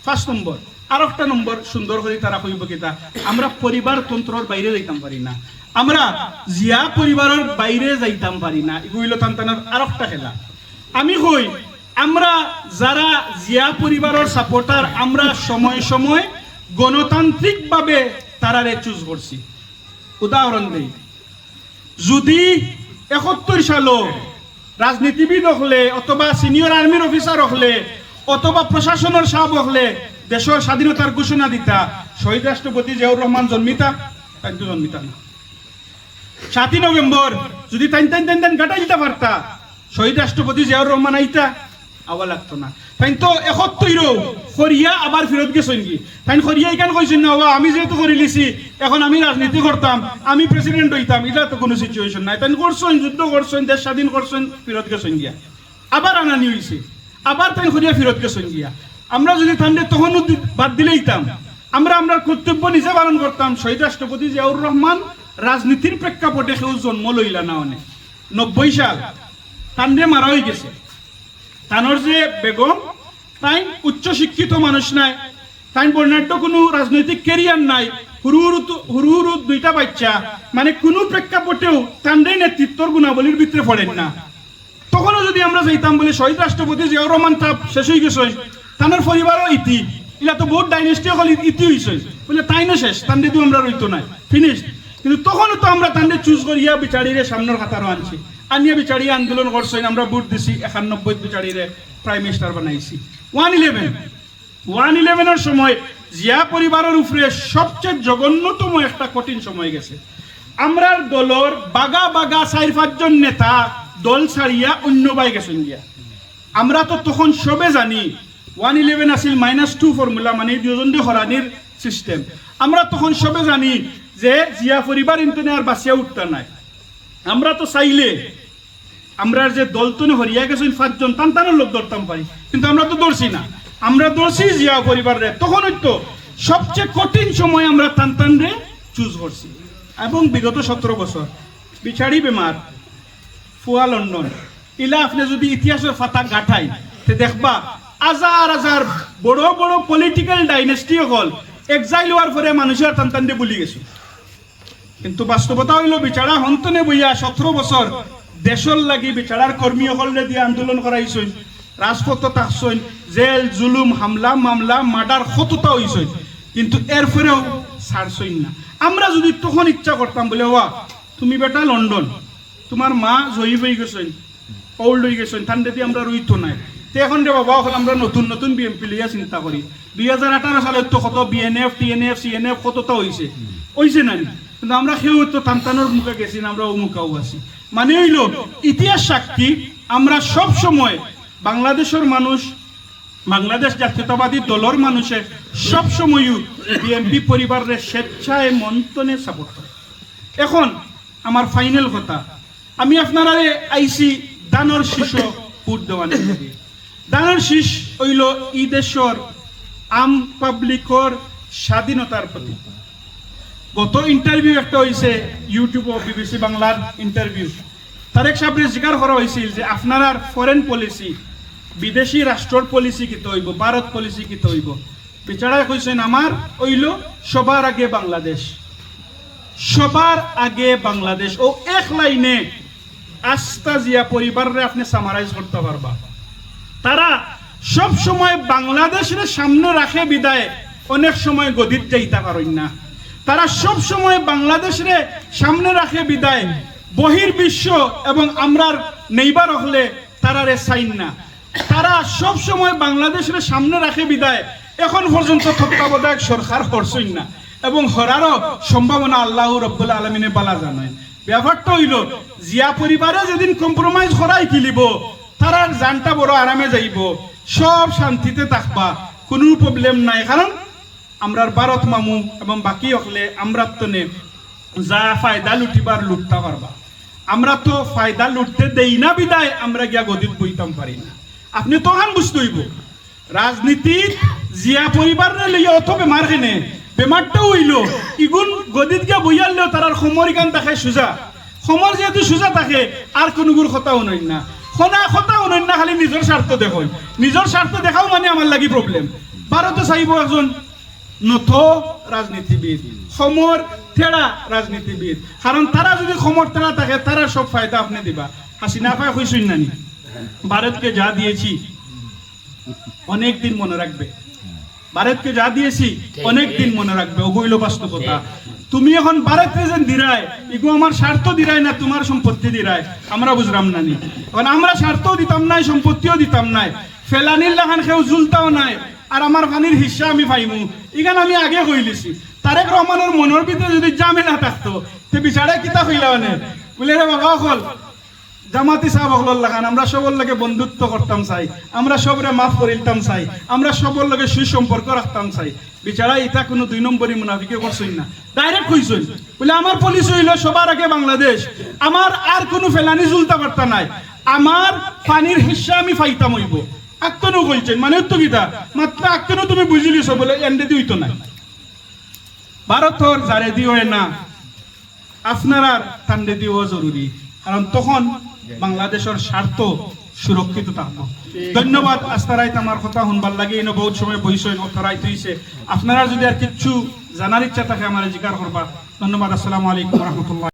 First নম্বর। আর একটা নম্বর সুন্দর করে তারা কইব কিতা, আমরা পরিবারতন্ত্রর বাইরে যাইতাম পারি না, আমরা জিয়া পরিবারের বাইরে যাইতাম পারি না। এগুলো তান্তানোর আর একটা খেলা। আমি কই আমরা যারা জিয়া পরিবারের সাপোর্টার, আমরা সময় সময় গণতান্ত্রিকভাবে তারারে চুজ করছি। উদাহরণ দেই, যদি 71 সালও রাজনীতিবিদ হলে অথবা সিনিয়র আর্মির অফিসার হলে অথবা প্রশাসনের সাহেব হলে দেশের স্বাধীনতার ঘোষণা দিতা, শহীদ রাষ্ট্রপতি জিয়াউর রহমান জন্মিতা? তাই তো জন্মিতা না। 7ই নভেম্বর যদি টাইন গাটা দিতে পারতা, শহীদ রাষ্ট্রপতি জিয়াউর রহমান আইতা? আওয়া লাগতো না। তাই তো 71 হরিয়া আবার ফেরত গেছেন কি? তাই হরিয়া এখান কইছেন না আমি যেহেতু করে লিছি এখন আমি রাজনীতি করতাম, আমি প্রেসিডেন্ট হইতাম, এটা তো কোনো সিচুয়েশন নাই। তাই করছেন, যুদ্ধ করছেন, দেশ স্বাধীন করছেন, ফেরত গেছেন গিয়া, আবার আনানি হয়েছে, আবার তাই হরিয়া ফেরত গেছেন গিয়া। আমরা যদি তান্ডে তখন বাদ দিলেইতাম, আমরা কর্তব্য নিজে পালন করতাম। শহীদ রাষ্ট্রপতি জিয়াউর রহমান রাজনীতির প্রেক্ষাপটে কেউ জন্ম লইলা না। অনেক 90 সাল তান্ডে মারা হয়ে গেছে। তানোর যে বেগম, তাই উচ্চ শিক্ষিত মানুষ নাই, তাই বর্ণাঢ্য কোনো রাজনৈতিক ক্যারিয়ার নাই, হুরু দুইটা বাচ্চা, মানে কোনো প্রেক্ষাপটেও তান্ডে নেতৃত্বর গুণাবলীর ভিতরে পড়েন না। তখনও যদি আমরা যাইতাম বলে শহীদ রাষ্ট্রপতি জিয়াউর রহমান তাপ শেষ হয়ে গেছে, তানোর পরিবারও ইতি, এলা তো বহুত ডাইনেস্টি হল ইতি হয়েছে বলে তাই না শেষ, তান্ডে তো আমরা রইতো না, ফিনিশ। কিন্তু তখনও তো আমরা তান্ডে চুজ করিয়া বিচারিরে সামনের কাতারও আনছি, আনিয়া বিচারি আন্দোলন করছেন, আমরা ভোট দিছি, 91 বিচারিরে প্রাইম মিনিস্টার বানাইছি। 111 সময় জিয়া পরিবারের উপরে সবচেয়ে জঘন্যতম একটা কঠিন সময় গেছে। আমরার দলর বাগা 4-5 জন নেতা দল ছাড়িয়া অন্য বাই গেছেন গিয়া। আমরা তো তখন সবে জানি 111 আছিল -2 ফর্মুলা, মানে দুজন দিয়ে হরানির সিস্টেম। আমরা তখন সবে জানি যে জিয়া পরিবার ইন্টারনে আর বাঁচিয়া উঠতা নাই। আমরা তো চাইলে আমরা যে দলতনে হরিয়া গেছেন 5 জন, তান্তানোর লোক ধরতাম পারি, কিন্তু আমরা তো ধরছি না। আমরা ধরছি জিয়া পরিবারে। তখন হয়তো সবচেয়ে কঠিন সময় আমরা তান্তানরে চুজ করছি। এবং বিগত 17 বছর বিচারি বেমার, ফুয়া লন্ডন, ইলা আপনি যদি ইতিহাসের ফাতা গাঠাই দেখবা হাজার বড় বড় পলিটিক্যাল ডাইনেস্টি হল এক্সাইল হওয়ার পরে মানুষের তান্তানরে বলি গেছে। কিন্তু বাস্তবতা হইল বিচারা হন্তনে বইয়া 17 বছর দেশর লাগি বিচারার কর্মী হলে দিয়ে আন্দোলন করাইছেন, রাজপথ থাকছেন, জেল জুলুম হামলা মামলা মার্ডার কতটা হইছেন, কিন্তু এরপরেও ছাড়ছই না। আমরা যদি তখন ইচ্ছা করতাম বলে ওয়া তুমি বেটা লন্ডন, তোমার মা জয়ী হয়ে গেছেন, ওল্ড হয়ে গেছেন, ঠান্ডা দিয়ে আমরা রইতো নাই, তো এখন রে বাবা আমরা নতুন বিএমপি লইয়া চিন্তা করি। 2018 সালে তো কত বিএনএফ টিএনএফ সিএনএফ কতটা হইছে না, কিন্তু আমরা কেউ তো তান্তানোর মুখে গেছি না, আমরা অমুকাও আছি। মানে হইল ইতিহাস সাক্ষী, আমরা সব সময় বাংলাদেশের মানুষ, বাংলাদেশ জাতীয়তাবাদী দলের মানুষে সব সময় বিএনপি পরিবারের স্বেচ্ছায় মন্থনে সাপোর্ট করে। এখন আমার ফাইনাল কথা, আমি আপনারা আইসি দানর শিশু ভোট দেওয়ানি। দানর শীষ হইল ই দেশের আম পাবলিকর স্বাধীনতার প্রতি। গত ইন্টারভিউ একটা হয়েছে ইউটিউব ও বিবিসি বাংলার ইন্টারভিউ, তারেক সাহেবের জিজ্ঞাসা করা হয়েছিল যে আপনার ফরেন পলিসি, বিদেশি রাষ্ট্রের পলিসি কিতে হইব, ভারত পলিসি কিতে হইব। বেচারা কইছেন আমার হইল সবার আগে বাংলাদেশ, সবার আগে বাংলাদেশ। ও এক লাইনে আস্থা জিয়া পরিবারে আপনি সামারাইজ করতে পারবা। তারা সব সময় বাংলাদেশের সামনে রাখে বিদায় অনেক সময় গদিত যাইতে পারেন না। তারা সব সময় বাংলাদেশের সামনে রাখে বিদায় বহির্বিশ্ব এবং আমরার নেইবার হলে তারারে চাইন না। তারা সব সময় বাংলাদেশের সামনে রাখে বিদায় এখন পর্যন্ত তত্ত্বাবধায়ক সরকার করছেন না, এবং হরারও সম্ভাবনা আল্লাহ রব্বুল আলমিনে বালা জানায়। ব্যাপারটা হইল জিয়া পরিবারে যেদিন কম্প্রোমাইজ করাই কিলিব, তারার জানটা বড় আরামে যাইব, সব শান্তিতে থাকবা, কোনো প্রবলেম নাই। কারণ আমরার ভারত মামু এবং বাকি হলে আমরা তো যা ফায়দা লুটিবার লুটতে পারবা। আমরা তো ফায়দা লুটতে দেই না বিদায় আমরা গিয়া গদিত বইতাম পারি না। আপনি তখন বুঝতে হইব রাজনীতি জিয়া পরিবার লইয়া অত বেমার কেনে, বেমারটা হইল ইগুন গদিত গিয়া বইয়ালেও তার সমর গান থাকে সোজা, সমর যেহেতু সোজা থাকে আর কোনোগুর কথা উনই না, কথা উনই না, খালি নিজের স্বার্থ দেখো, নিজের স্বার্থ দেখাও মানে আমার লাগি প্রবলেম। ভারতে চাইব একজন নত রাজনীতিবিদ, সমর থেড়া রাজনীতিবিদ। কারণ তারা যদি সমর থেড়া থাকে তারা সব ফায়দা আপনি দিবা। হাসিনা পায় কইসুন নানি ভারতকে যা দিয়েছি অনেক দিন মনে রাখবে, ভারতকে যা দিয়েছি অনেক দিন মনে রাখবে। ওগুলো বাস্তবতা। তুমি এখন ভারত প্রেজেন্ট দিরায় এগু আমার স্বার্থ দিরায় না তোমার সম্পত্তি দিরায় আমরা বুঝলাম নানি। এখন আমরা স্বার্থও দিতাম নাই, সম্পত্তিও দিতাম নাই, ফেলানির লাগান কেউ জুলতাও নাই, আর আমার পানির হিস্সা আমি পাইমু ইখান আমি আগে হইলিছি। তারেক রহমানের মনের ভিতরে যদি জামেলা থাকতো তে বিচারে কিতা হইলা মানে বলে রে বাবা হল জামাতি সাহেব হল লাগান আমরা সবর লগে বন্ধুত্ব করতাম চাই, আমরা সবরে মাফ করিতাম চাই, আমরা সবর লগে সুসম্পর্ক রাখতাম চাই। বিচারা ইটা কোনো 2 নম্বরই মুনাফিকে করছই না, ডাইরেক্ট কইছই বলে আমার পুলিশ হইল সবার আগে বাংলাদেশ, আমার আর কোনো ফেলানি জুলতা পারতা নাই, আমার পানির হিস্সা আমি পাইতাম হইব। আক্তনও বলছেন মানে তো গীতা মাত্র আক্তনও তুমি বুঝিলিছ বলে এন্ডে দিই তো না। ভারতর যারে দিও না আপনার আর তান্ডে দিও জরুরি, কারণ তখন বাংলাদেশের স্বার্থ সুরক্ষিত থাকবো। ধন্যবাদ। আস্তারাইতে আমার কথা শুনবার লাগে এনে বহুত সময় বইছেন অথরাইত হইছে। আপনারা যদি আর কিছু জানার ইচ্ছা থাকে আমার জিজ্ঞাসা করবা। ধন্যবাদ। আসসালামু আলাইকুম রহমতুল্লাহ।